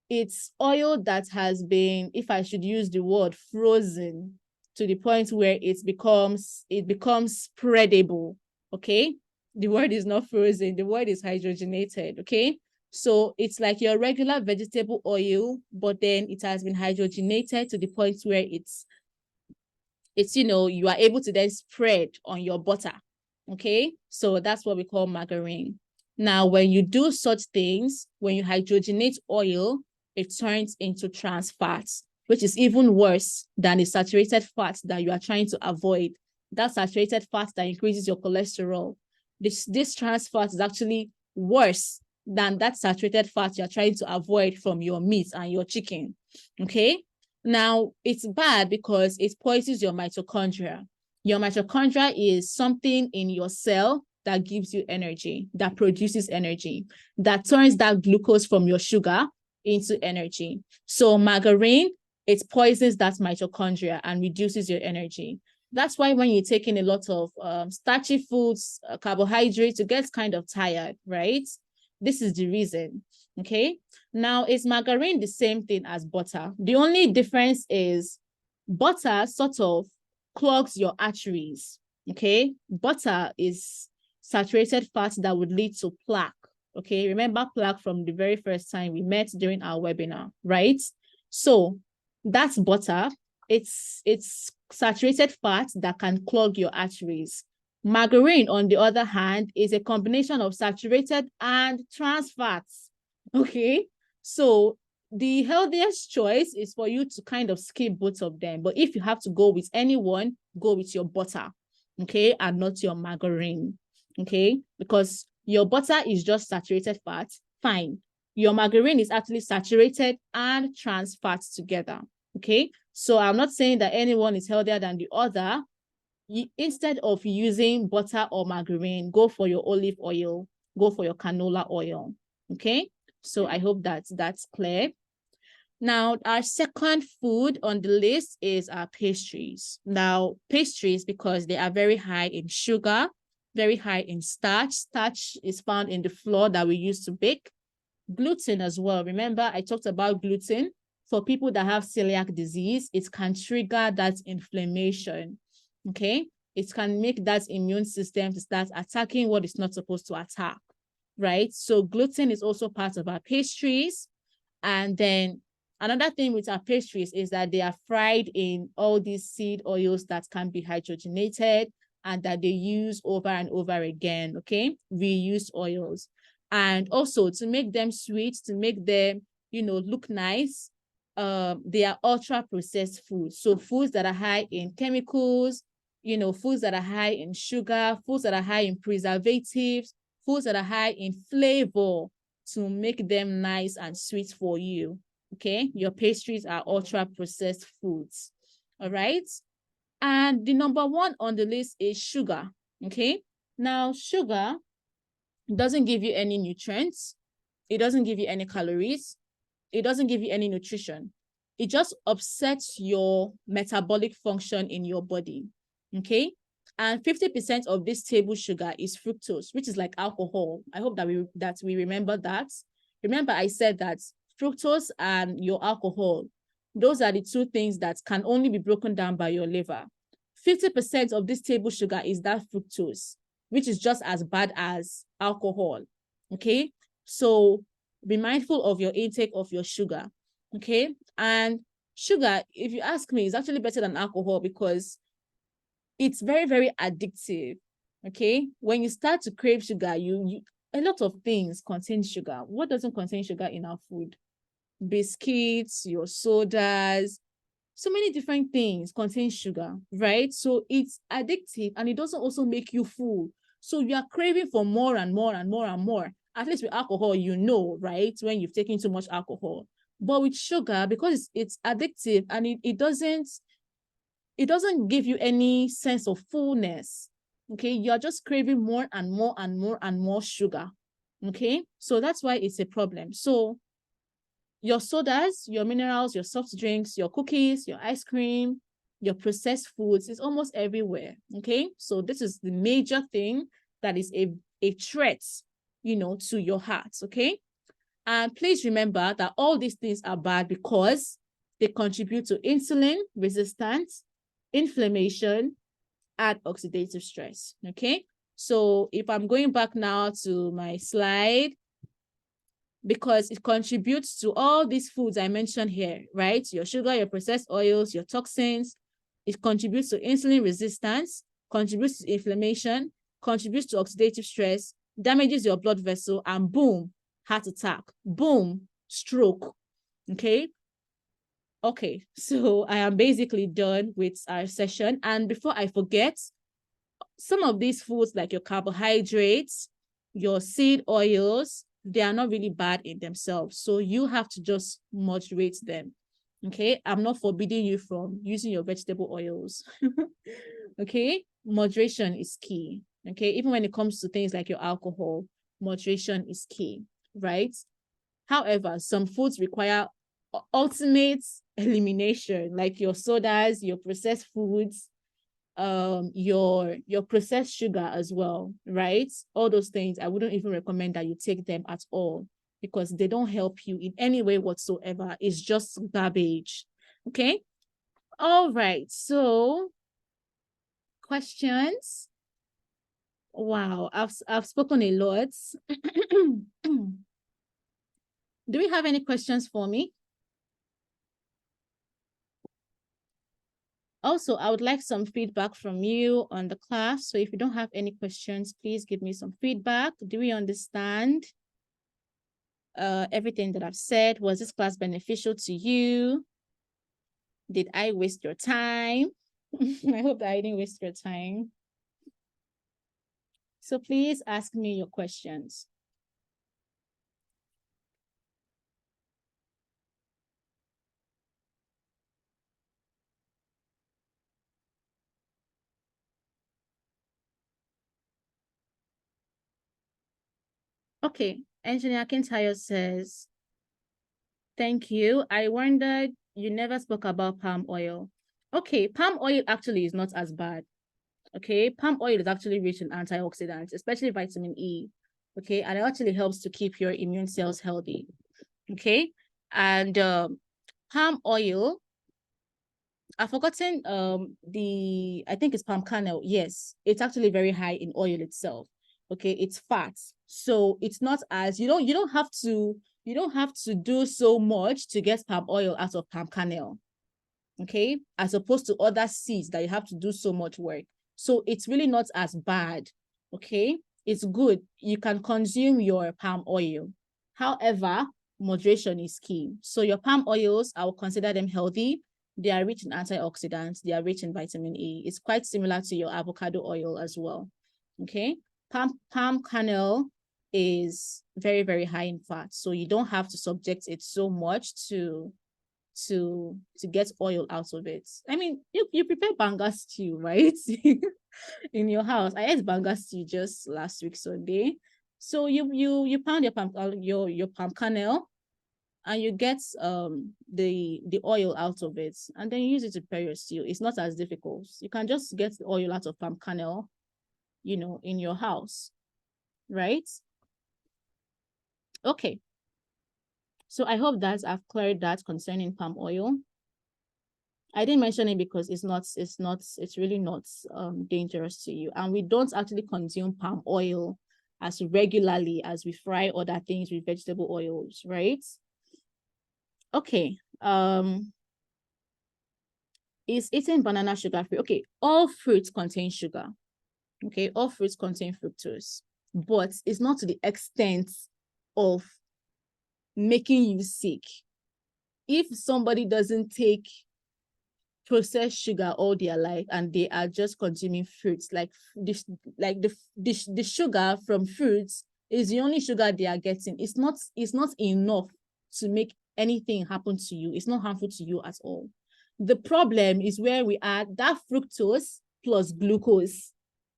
it's oil that has been, if I should use the word, frozen to the point where it becomes spreadable, okay? The word is not frozen, the word is hydrogenated, okay? So it's like your regular vegetable oil, but then it has been hydrogenated to the point where it's, you know, you are able to then spread on your butter, okay? So that's what we call margarine. Now, when you do such things, when you hydrogenate oil, it turns into trans fats, which is even worse than the saturated fat that you are trying to avoid. That saturated fat that increases your cholesterol. This trans fat is actually worse than that saturated fat you're trying to avoid from your meat and your chicken, okay? Now, it's bad because it poisons your mitochondria. Your mitochondria is something in your cell that gives you energy, that produces energy, that turns that glucose from your sugar into energy. So margarine, it poisons that mitochondria and reduces your energy. That's why when you're taking a lot of starchy foods, carbohydrates, you get kind of tired, right? This is the reason, okay? Now, is margarine the same thing as butter? The only difference is butter sort of clogs your arteries, okay? Butter is saturated fat that would lead to plaque, okay? Remember plaque from the very first time we met during our webinar, right? So that's butter. It's saturated fat that can clog your arteries. Margarine, on the other hand, is a combination of saturated and trans fats, okay? So the healthiest choice is for you to kind of skip both of them. But if you have to go with anyone, go with your butter, okay? And not your margarine, okay? Because your butter is just saturated fat, fine. Your margarine is actually saturated and trans fats together, okay? So I'm not saying that anyone is healthier than the other. Instead of using butter or margarine, go for your olive oil, go for your canola oil, okay? So I hope that that's clear. Now, our second food on the list is our pastries. Now, pastries, because they are very high in sugar, very high in starch. Starch is found in the flour that we use to bake. Gluten as well. Remember, I talked about gluten. For people that have celiac disease, it can trigger that inflammation, okay? It can make that immune system to start attacking what it's not supposed to attack, right? So gluten is also part of our pastries. And then another thing with our pastries is that they are fried in all these seed oils that can be hydrogenated. and that they use over and over again, okay? Reused oils. And also to make them sweet, to make them, look nice, they are ultra processed foods. So foods that are high in chemicals, foods that are high in sugar, foods that are high in preservatives, foods that are high in flavor to make them nice and sweet for you. Okay, your pastries are ultra processed foods. All right. And the number one on the list is sugar. Okay. Now, sugar doesn't give you any nutrients. It doesn't give you any calories. It doesn't give you any nutrition. It just upsets your metabolic function in your body. Okay. And 50% of this table sugar is fructose, which is like alcohol. I hope that we remember that. Remember, I said that fructose and your alcohol, those are the two things that can only be broken down by your liver. 50% of this table sugar is that fructose, which is just as bad as alcohol. Okay. So be mindful of your intake of your sugar. Okay. And sugar, if you ask me, is actually better than alcohol because it's very, very addictive. Okay. When you start to crave sugar, a lot of things contain sugar. What doesn't contain sugar in our food? Biscuits, your sodas, so many different things contain sugar, right? So it's addictive and it doesn't also make you full. So you are craving for more and more and more and more. At least with alcohol, right? When you've taken too much alcohol. But with sugar, because it's addictive and it doesn't give you any sense of fullness. Okay, you're just craving more and more and more and more sugar. Okay, so that's why it's a problem. So your sodas, your minerals, your soft drinks, your cookies, your ice cream, your processed foods is almost everywhere. Okay, so this is the major thing that is a threat, to your heart. Okay, and please remember that all these things are bad because they contribute to insulin resistance, inflammation, and oxidative stress. Okay, so if I'm going back now to my slide, because it contributes to all these foods I mentioned here, right? Your sugar, your processed oils, your toxins. It contributes to insulin resistance, contributes to inflammation, contributes to oxidative stress, damages your blood vessel, and boom, heart attack. Boom, stroke. Okay. Okay, so I am basically done with our session. And before I forget, some of these foods like your carbohydrates, your seed oils, they are not really bad in themselves. So you have to just moderate them. Okay, I'm not forbidding you from using your vegetable oils. Okay, moderation is key. Okay, even when it comes to things like your alcohol, moderation is key, right? However, some foods require ultimate elimination, like your sodas, your processed foods, your processed sugar as well, right? All those things, I wouldn't even recommend that you take them at all because they don't help you in any way whatsoever. It's just garbage. Okay. All right. So questions. Wow, I've spoken a lot. Do we have any questions for me? Also, I would like some feedback from you on the class. So if you don't have any questions, please give me some feedback. Do we understand everything that I've said? Was this class beneficial to you? Did I waste your time? I hope that I didn't waste your time. So please ask me your questions. Okay, Engineer Kintayo says, thank you. I wondered you never spoke about palm oil. Okay, palm oil actually is not as bad. Okay, palm oil is actually rich in antioxidants, especially vitamin E. Okay, and it actually helps to keep your immune cells healthy. Okay, and palm oil, I've forgotten I think it's palm kernel. Yes, it's actually very high in oil itself. Okay, it's fat, so it's not as you don't have to do so much to get palm oil out of palm kernel. Okay, as opposed to other seeds that you have to do so much work. So it's really not as bad, okay? It's good. You can consume your palm oil. However, moderation is key. So your palm oils, I will consider them healthy. They are rich in antioxidants. They are rich in vitamin E. It's quite similar to your avocado oil as well, okay? Palm kernel is very, very high in fat. So you don't have to subject it so much to get oil out of it. I mean, you prepare banga stew, right? In your house. I ate banga stew just last week Sunday. So you pound your palm kernel, and you get the oil out of it, and then you use it to prepare your stew. It's not as difficult. You can just get the oil out of palm kernel, in your house, right? Okay. So I hope that I've cleared that concerning palm oil. I didn't mention it because it's really not dangerous to you. And we don't actually consume palm oil as regularly as we fry other things with vegetable oils, right? Okay. Is eating banana sugar free? Okay, all fruits contain sugar. Okay, all fruits contain fructose, but it's not to the extent of making you sick. If somebody doesn't take processed sugar all their life and they are just consuming fruits, like the sugar from fruits is the only sugar they are getting, it's not enough to make anything happen to you. It's not harmful to you at all. The problem is where we add that fructose plus glucose,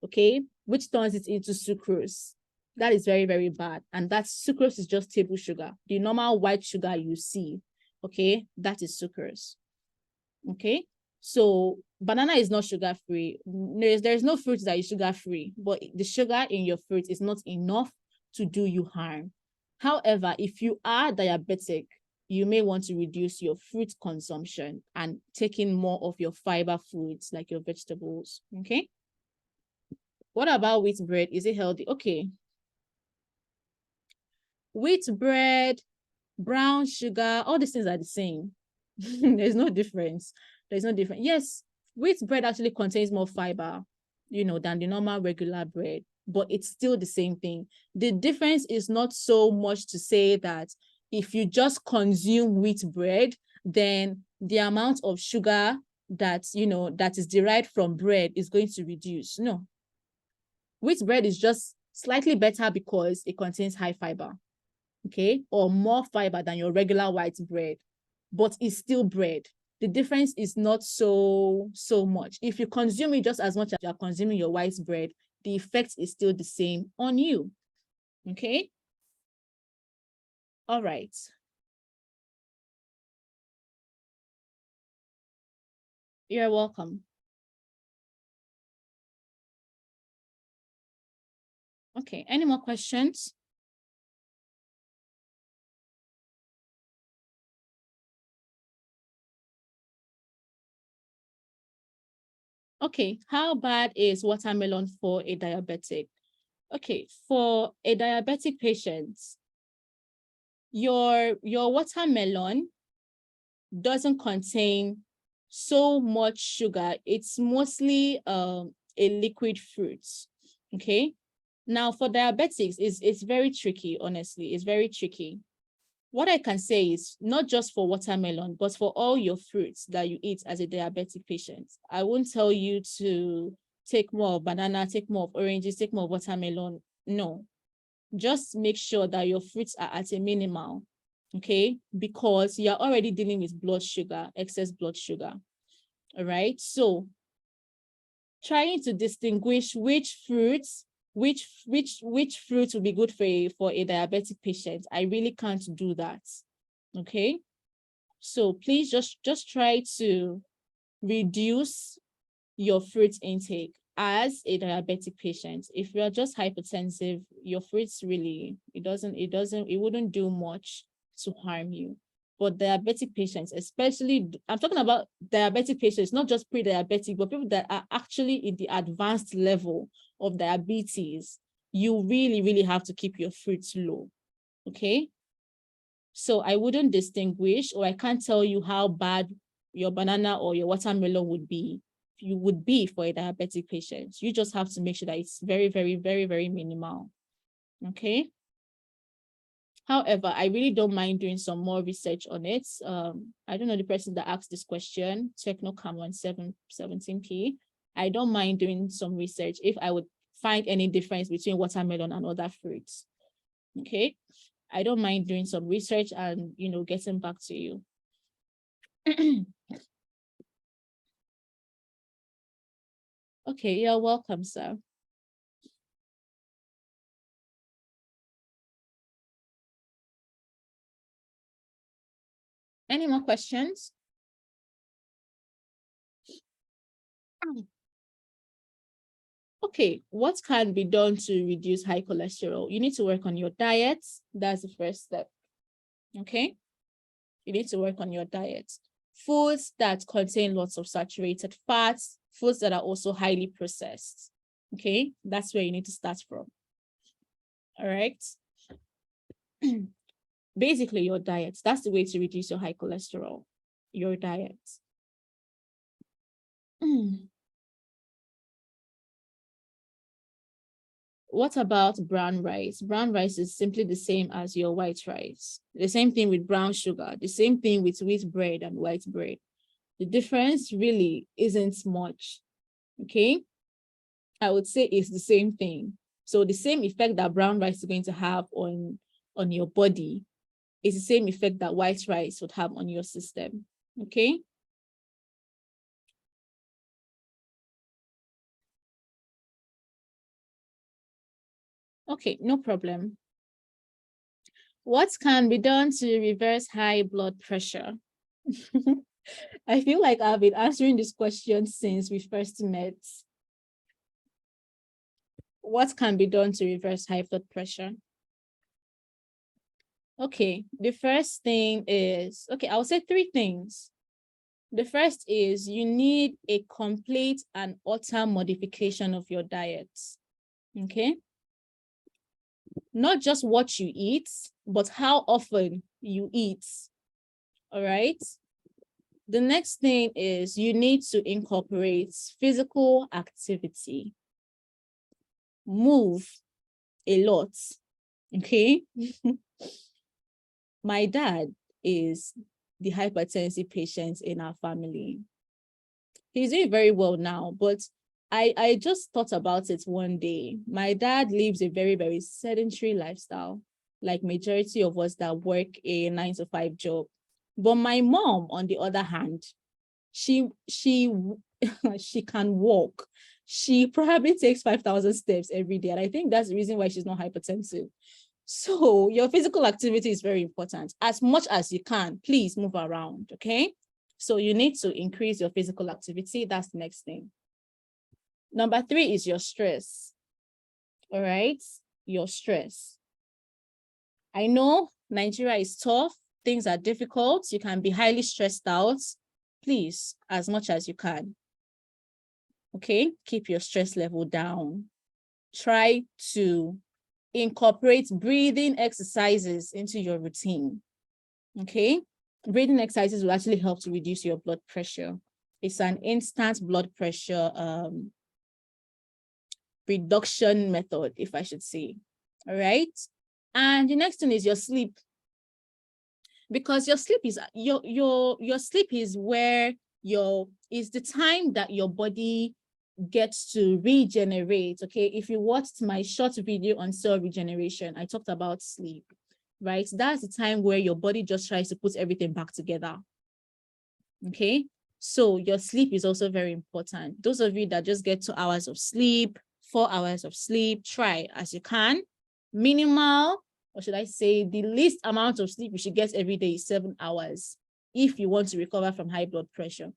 okay, which turns it into sucrose. That is very, very bad. And that sucrose is just table sugar, the normal white sugar you see, okay, that is sucrose. Okay, so banana is not sugar free. There's no fruit that is sugar free, but the sugar in your fruit is not enough to do you harm. However, if you are diabetic, you may want to reduce your fruit consumption and taking more of your fiber foods like your vegetables. Okay, what about wheat bread? Is it healthy? Okay, wheat bread, brown sugar, all these things are the same. There's no difference. There's no difference. Yes, wheat bread actually contains more fiber, than the normal regular bread, but it's still the same thing. The difference is not so much to say that if you just consume wheat bread, then the amount of sugar that is derived from bread is going to reduce. No. Wheat bread is just slightly better because it contains high fiber, okay, or more fiber than your regular white bread, but it's still bread. The difference is not so much. If you consume it just as much as you are consuming your white bread, the effect is still the same on you. Okay. All right. You're welcome. Okay. Any more questions? Okay. How bad is watermelon for a diabetic? Okay. For a diabetic patient, your watermelon doesn't contain so much sugar. It's mostly a liquid fruit. Okay. Now for diabetics, it's very tricky, honestly. It's very tricky. What I can say is not just for watermelon, but for all your fruits that you eat as a diabetic patient. I won't tell you to take more of banana, take more of oranges, take more of watermelon. No. Just make sure that your fruits are at a minimal, okay? Because you're already dealing with blood sugar, excess blood sugar, all right? So trying to distinguish which fruits will be good for a diabetic patient, I really can't do that, okay? So please just try to reduce your fruit intake as a diabetic patient. If you're just hypertensive, your fruits really, it wouldn't do much to harm you. But diabetic patients, especially, I'm talking about diabetic patients, not just pre-diabetic, but people that are actually in the advanced level of diabetes, you really, really have to keep your fruits low, okay? So I wouldn't distinguish, or I can't tell you how bad your banana or your watermelon would be. you would be for a diabetic patient. You just have to make sure that it's very, very, very, very minimal. Okay. However, I really don't mind doing some more research on it. I don't know the person that asked this question, Technocam 17P. I don't mind doing some research if I would find any difference between watermelon and other fruits. Okay. I don't mind doing some research and, you know, getting back to you. Okay, you're welcome, sir. Any more questions? Okay, what can be done to reduce high cholesterol? You need to work on your diet. That's the first step. Okay, you need to work on your diet. Foods that contain lots of saturated fats, foods that are also highly processed. Okay, that's where you need to start from. All right. Basically, your diet. That's the way to reduce your high cholesterol. Your diet. What about brown rice? Brown rice is simply the same as your white rice. The same thing with brown sugar, the same thing with wheat bread and white bread. The difference really isn't much, okay? I would say it's the same thing. So the same effect that brown rice is going to have on your body is the same effect that white rice would have on your system, okay? Okay, no problem. What can be done to reverse high blood pressure? I feel like I've been answering this question since we first met. What can be done to reverse high blood pressure? Okay, the first thing is, okay, I'll say three things. The first is you need a complete and utter modification of your diet, okay? Not just what you eat, but how often you eat, all right? The next thing is you need to incorporate physical activity. Move a lot, okay? My dad is the hypertensive patient in our family. He's doing very well now, but I just thought about it one day. My dad lives a very, very sedentary lifestyle, like majority of us that work a 9-to-5 job. But my mom, on the other hand, she can walk. She probably takes 5,000 steps every day. And I think that's the reason why she's not hypertensive. So your physical activity is very important. As much as you can, please move around, okay? So you need to increase your physical activity. That's the next thing. Number 3 is your stress, all right? Your stress. I know Nigeria is tough. Things are difficult. You can be highly stressed out. Please, as much as you can, okay? Keep your stress level down. Try to incorporate breathing exercises into your routine, okay? Breathing exercises will actually help to reduce your blood pressure. It's an instant blood pressure reduction method, if I should say, all right? And the next thing is your sleep. Because your sleep is, your sleep is where is the time that your body gets to regenerate, okay? If you watched my short video on cell regeneration, I talked about sleep, right? That's the time where your body just tries to put everything back together, okay? So your sleep is also very important. Those of you that just get 2 hours of sleep, 4 hours of sleep, try as you can. Minimal, or should I say the least amount of sleep you should get every day is 7 hours if you want to recover from high blood pressure,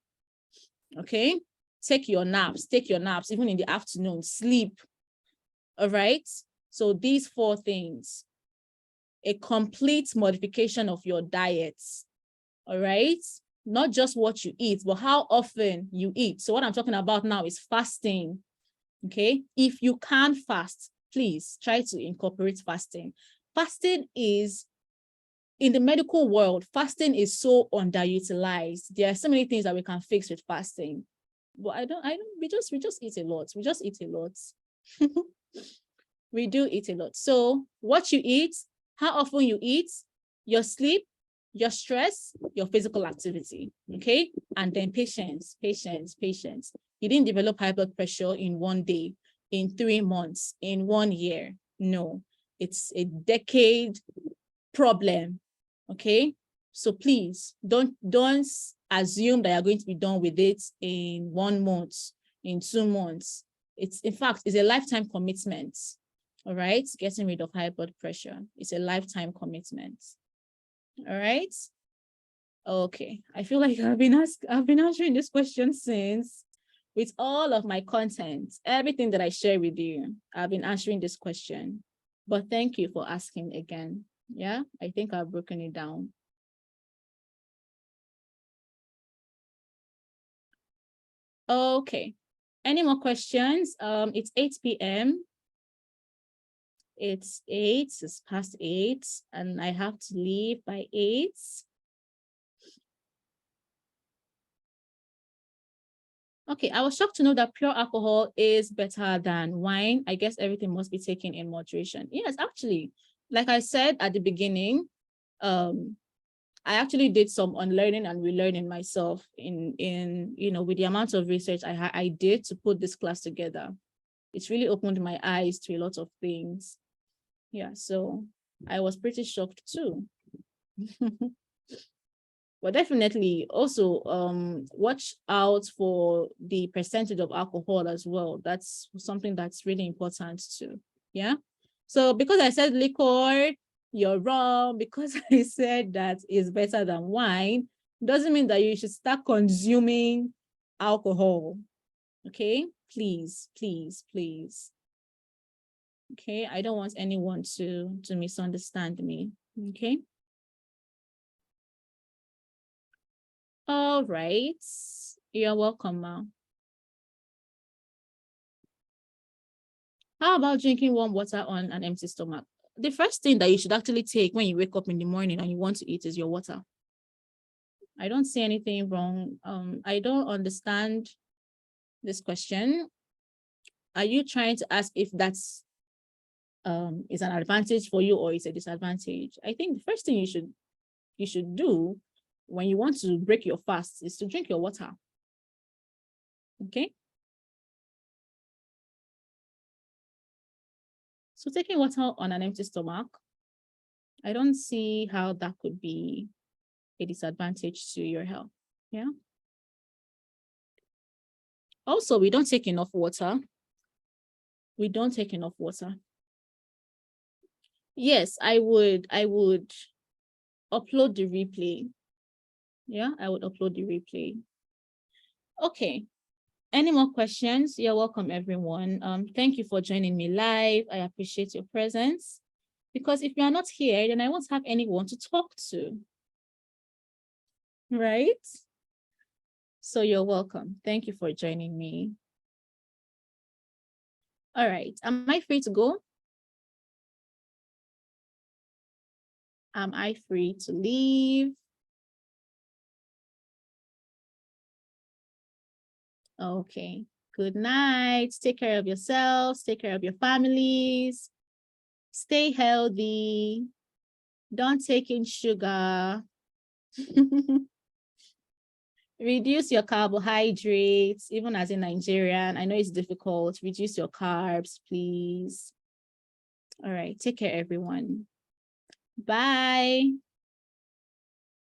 okay? Take your naps, even in the afternoon, sleep, all right? So these 4 things, a complete modification of your diet, all right? Not just what you eat, but how often you eat. So what I'm talking about now is fasting, okay? If you can't fast, please try to incorporate fasting. Fasting is, in the medical world, fasting is so underutilized. There are so many things that we can fix with fasting. But we just eat a lot. We just eat a lot. We do eat a lot. So what you eat, how often you eat, your sleep, your stress, your physical activity, okay? And then patience. You didn't develop high blood pressure in 1 day, in 3 months, in 1 year. No, it's a decade problem, okay? So please don't assume that you're going to be done with it in 1 month, in 2 months. It's, in fact, it's a lifetime commitment. All right, getting rid of high blood pressure. It's a lifetime commitment. All right. Okay, I feel like I've been answering this question since, with all of my content, everything that I share with you, I've been answering this question. But thank you for asking again. Yeah, I think I've broken it down. Okay, any more questions? It's 8 p.m. It's past 8, and I have to leave by 8. Okay, I was shocked to know that pure alcohol is better than wine. I guess everything must be taken in moderation. Yes, actually, like I said at the beginning, I actually did some unlearning and relearning myself in with the amount of research I did to put this class together. It's really opened my eyes to a lot of things. Yeah, so I was pretty shocked too. But definitely also watch out for the percentage of alcohol as well. That's something that's really important too. Yeah. So because I said liquor, you're wrong. Because I said that is better than wine, doesn't mean that you should start consuming alcohol. Okay, please. Okay, I don't want anyone to misunderstand me. Okay. All right. You're welcome, Ma. How about drinking warm water on an empty stomach? The first thing that you should actually take when you wake up in the morning and you want to eat is your water. I don't see anything wrong. I don't understand this question. Are you trying to ask if that's is an advantage for you or is a disadvantage? I think the first thing you should do when you want to break your fast is to drink your water. Okay. So taking water on an empty stomach, I don't see how that could be a disadvantage to your health. Yeah. Also, we don't take enough water. We don't take enough water. Yes, I would upload the replay. Yeah, I would upload the replay. Okay. Any more questions? You're welcome, everyone. Thank you for joining me live. I appreciate your presence. Because if you are not here, then I won't have anyone to talk to. Right? So you're welcome. Thank you for joining me. All right. Am I free to go? Am I free to leave? Okay. Good night. Take care of yourselves. Take care of your families. Stay healthy. Don't take in sugar. Reduce your carbohydrates, even as a Nigerian. I know it's difficult. Reduce your carbs, please. All right. Take care, everyone. Bye.